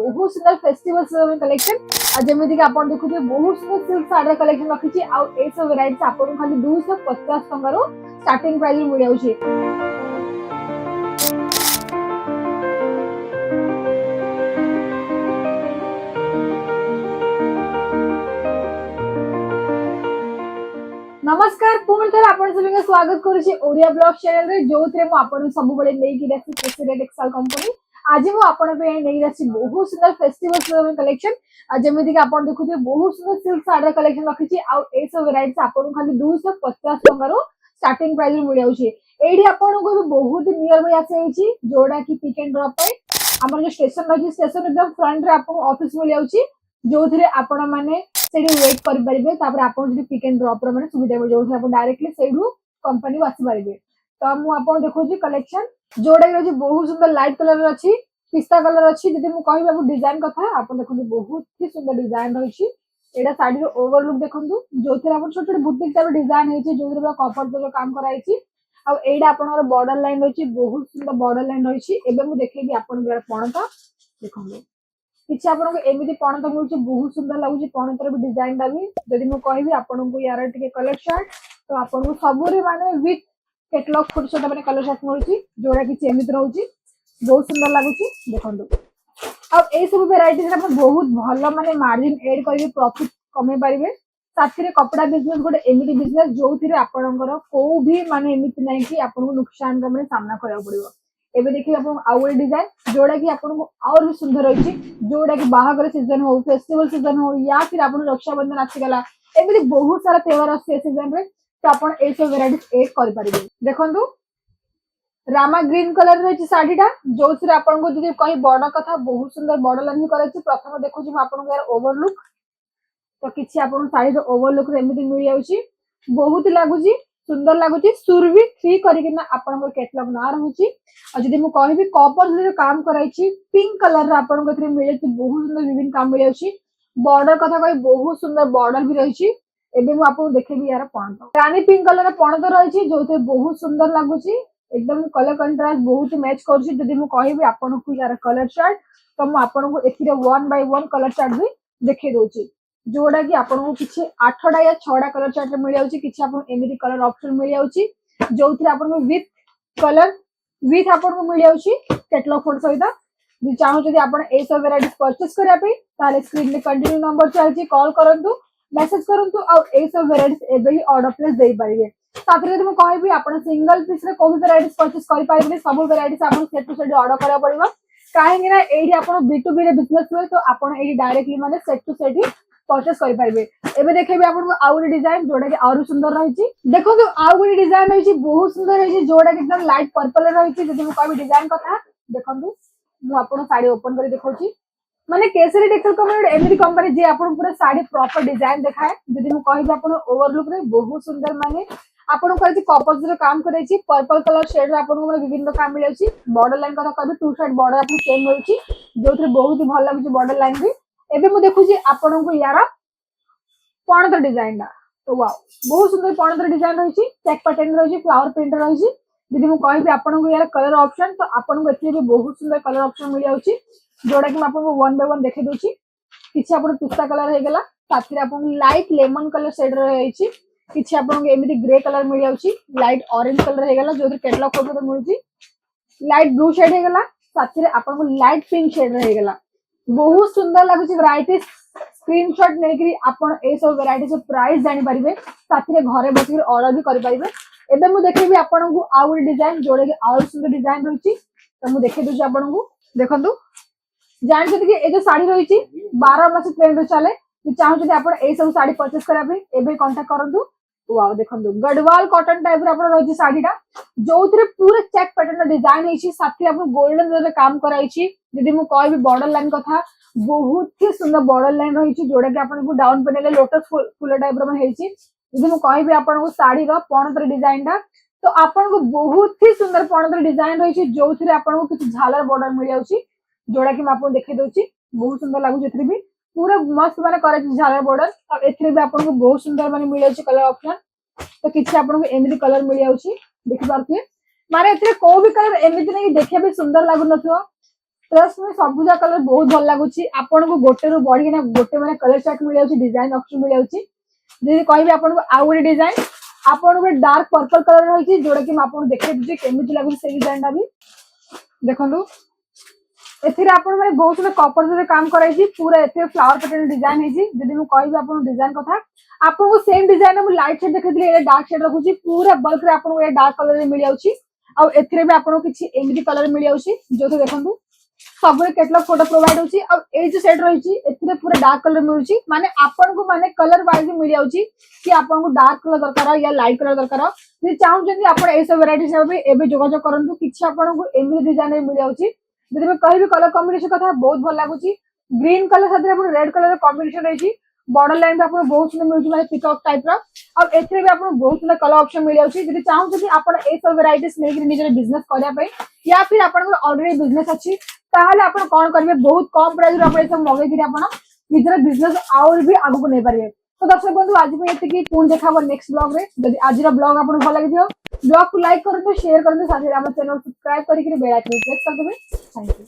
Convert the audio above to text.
बहुत सुंदर festival collection जमी कि आप देखुए बहुत सुंदर सिल्क साड़ी कलेक्शन रखी आउ सब वेराइटी आपको खाली 250 टंकार स्टार्टिंग प्राइस मिल जाऊँगी। नमस्कार पुणी थे आप सभी स्वागत करुच्ची ओडिया ब्लॉग चैनल रे जो थे मुझे सब बड़े नहीं टेक्सटाइल कंपनी आज मुझे बहुत सुंदर फेस्टिवल कलेक्शन जमी कि आप देखुए बहुत सुंदर सिल्क साड़ी कलेक्शन रखी आउ सब वेराइटी आपको खाली 250 टंकार स्टार्टिंग प्राइस मिल जाऊँगी। ये आपको बहुत नियर बाय आसी जोड़ा कि पिक एंड ड्रॉप आम जो स्टेशन रही स्टेशन एकदम फ्रंट रे आपको ऑफिस मिल जाऊँगी जो थे आपण मैंने वेट करेंगे आप पिक एंड ड्रॉप मैंने सुविधा मिल जाऊँ आप डायरेक्टली से कंपनी को आसपारे। तो मुझे देखो कलेक्शन जोड़ा रही बहुत सुंदर लाइट कलर अच्छी पिस्ता कलर अच्छी जब मुझे कह डिजाइन कथा आप देखो बहुत ही सुंदर डिजाइन रही है शाढ़ी ओवरलुक देखो जो थे आप छोटे छोटे बुटीक टाइप डिजाइन है जो कफर जो काम कराई आप बॉर्डर लाइन रही बहुत सुंदर बॉर्डर लाइन रही है देखी आप पणता देखो किसी आपको एमती पणत मिलूँ बहुत सुंदर लगुच पणतर भी डिजाइन टा भी जदि मुझे कहि आपको यार टे कलर शार्ट तो आपको सबुरी माने विथ कैटलॉग छोट छोट मैंने कलर शार्ट मिलूँ जोड़ा कि एमती रोचे बहुत सुंदर लगुच देखो अब ये सब वेराइटी बहुत भल माने मार्जिन एड कर प्रॉफिट कमे पारे साथी कपड़ा बिजनेस गोटे एमती बिजनेस जो थे आपंकर को भी माने एमती ना कि आपको नुकसान मैंने सामना करा पड़ो। एबे देखिए आउ गोटे डिजाइन जोड़ा कि आपको और भी सुंदर रही जोड़ा कि बाहागर सीजन हो फेस्टिवल सीजन हो या फिर आप रक्षाबंधन आसीगला एमती बहुत सारा त्योहार आसे सीजन रे तो आप सब वेराइटी एड कर पारे। देखो रामा ग्रीन कलर रही शाढ़ीटा जो आपको जो कहीं बॉर्डर कथा बहुत सुंदर बॉर्डर लाइन कर प्रथम देखो आपको यार ओवरलुक तो किसी आप शाढ़ी ओवरलुक एमती मिल जाऊँगी बहुत लगुच सुंदर लगुच सुरभि थ्री करना आपंकर कैटलॉग ना रही जदि मुझे कहि कपर काम कराई पिंक कलर आपको मिले बहुत सुंदर विभिन्न काम मिल जाऊँगी बॉर्डर कथा कही बहुत सुंदर बॉर्डर भी रही आपको देखेबी यार पणत रानी पिंक कलर पणत रही जो थे बहुत सुंदर लगुच एकदम कलर कंट्रास्ट बहुत मैच करी आपको यार कलर चार्ट तो मुझे 1 by 1 कलर चार्ट भी देखे दूसरी जोड़ा कि आपको किसी 8टा या 6टा कलर चार्ट मिल जाऊँगी किसी एमती कलर ऑप्शन मिल जाऊँगी जो थे आपको विथ कलर विथ आपको मिल जाऊँगी कैटलॉग फोटो सहित चाहूँ आप सब वेराइटी परचेस करने स्क्रीन में कंटिन्यू नंबर चलती कॉल करूँ मेसेज करूँ और सब वेराइटी एवं ऑर्डर प्लेस दे पारे साथ ही मुझे कहि आप सिंगल पीस को भी वेराइटी परचेस करेंगे सब वेराइटी आपको सेट टू सेट ऑर्डर करा पड़ो कहीं ये आप B2B बिजनेस हुए तो आप डायरेक्टली माने सेट टू सेट ही परचेस करेंगे। एबे देखेबी आपको आउ गोटे डिजाइन जोड़ा कि और सुंदर रही देखो आउ गोटे डिजाइन रही बहुत सुंदर रही जोड़ा कि एकदम लाइट पर्पल रही जब मुझे कह डिजाइन कथा देखो मुझे साड़ी ओपन कर देखा माने केसरी टेक्सटाइल कंपनी एमती कंपनी जी आपको पूरा साड़ी प्रॉपर डिजाइन देखाए जब मुझे कह ओवरलुक रे बहुत सुंदर माने आपको कपस जो काम कराई पर्पल कलर शेड आपको विभिन्न काम मिल जाऊँगी बॉर्डर लाइन कथा कह 2 साइड बॉर्डर आपको सेम मिलूँ जो बहुत ही भल लगे बॉर्डर लाइन भी एबे मुझे देखुची आपको यार पणतर डिजाइन तो वाओ बहुत सुंदर पणतर डिजाइन रही चेक पैटर्न रही फ्लावर प्रिंट रही जब मुझे कहि आपको यार कलर ऑप्शन तो आपको भी बहुत सुंदर कलर ऑप्शन मिल जाऊँगी जोड़ा कि आपको 1 by 1 देखे दूसरी किसी आप पिस्ता कलर होगा साथ ही आपको लाइट लेमन कलर शेड रही किसी आपको एमती ग्रे कलर मिल जाऊँगी लाइट ऑरेंज कलर होगा जो कैटलॉग फोटो मिलूँ लाइट ब्लू शेड होगा साथ ही आपको लाइट पिंक शेड रहेगा बहुत सुंदर लगुच वैरायटी स्क्रीनशॉट नहीं सब वेराइटी प्राइस जानीपारे साथ घरे बस ऑर्डर भी करेंगे। एबे मुझे देखेबी आपको आउ गोटे डिजाइन जोड़े कि आउ सुंदर डिजाइन रही तो मुझे देखे दूसरी आपको देखो जानते कि ये जो साड़ी रही 12 मास ट्रेंड चले चाहूँ आप सब साड़ी परचेस करने कांटेक्ट करूँ वाओ देखो गढ़वाल कॉटन टाइप रही शाढ़ीटा जो पूरा चेक पैटर्न डिजाइन है साथ ही गोल्डन काम कराई जब मुझे कह बॉर्डर लाइन कथा बहुत ही सुंदर बॉर्डर लाइन रही जोड़ा कि आपको डाउन पेनेल लोटस फूल टाइप जब मुझे कह आपको शाढ़ी पणतर डिजाइन टा तो आपको बहुत ही सुंदर पणतर डिजाइन रही जो थे आपको किसी झालर बॉर्डर मिल जाऊँगी जोड़ा कि आपको देखे दूसरी बहुत सुंदर लगुच भी पूरा मस्त माने करे झालर बॉर्डर और एथरे भी आपको बहुत सुंदर माने मिल जाउची कलर ऑप्शन तो किछि आपको एमती कलर मिल जाउची देखि पारथिए माने एथरे को भी कलर एमती नहीं देखिए भी सुंदर लागु नथो ट्रस्ट में सबुजा कलर बहुत भल लगुच आपन को गोटे रू बढ़ी ना गोटे मैंने कलर चार्ट मिल जाउची डिजाइन ऑप्शन मिल जाउची जदी कहबे आपन को आउ गोटे डिजाइन आपन को डार्क पर्पल कलर रहची जोड़ा कि आपन देखे दे केमिति लागु से डिजाइन दा भी देखंतु एथिरे आपन माने बहुत सारा कॉपर से काम कराई छी पूरा एथे फ्लावर पैटर्न डिजाइन है छी जदी मु कहबे आपन डिजाइन कथा आपन को सेम डिजाइन में लाइट शेड देखै दिले डार्क शेड रखुची पूरा बल्क रे आपन को ये डार्क कलर मिल जाउची आ एथिरे भी आपन को किछि एमिति कलर मिल जाउची जो तो देखंतु सब कैटलॉग फोटो प्रोवाइड होची अब ए जो सेट रही एथिरे पूरा डार्क कलर मिलुची माने आपन को माने कलर वाइज मिल जाउची कि आपन को डार्क कलर दरकार या लाइट कलर दरकार जे चाहू जदी आपन ए सब वैरायटी सब एबे जोगाजोग करंतु किछि आपन को एमिति डिजाइन मिल जाउची जदी मैं कहबी कलर कॉम्बिनेशन कथा बहुत भल लागुची ग्रीन कलर साथे आपन रेड कलर कॉम्बिनेशन रही बॉर्डर लाइन आपन बहुत सुंदर मिलुची माने पिकॉक टाइप रा अब एथिरे भी आपन बहुत सुंदर कलर ऑप्शन मिल जाउची जदी चाहू जदी आपन ए सब वैरायटीज नै कि निजर बिजनेस करिया पई या फिर आपन ऑलरेडी बिजनेस अछि ताहले आपन कोन करबे बहुत कम प्राइस रे आपन सब मगे कि आपन निजर बिजनेस और भी आगु को नै पारिबे तो दर्शक बंधु आज पे एते की पुन देखाबो नेक्स्ट ब्लॉग रे जदी आज रा ब्लॉग आपन भल लागि दियो ब्लॉग को लाइक करंतु शेयर करंतु साथे हमर चैनल सब्सक्राइब करिक बेल आइकन प्रेस कर देबे थैंक यू।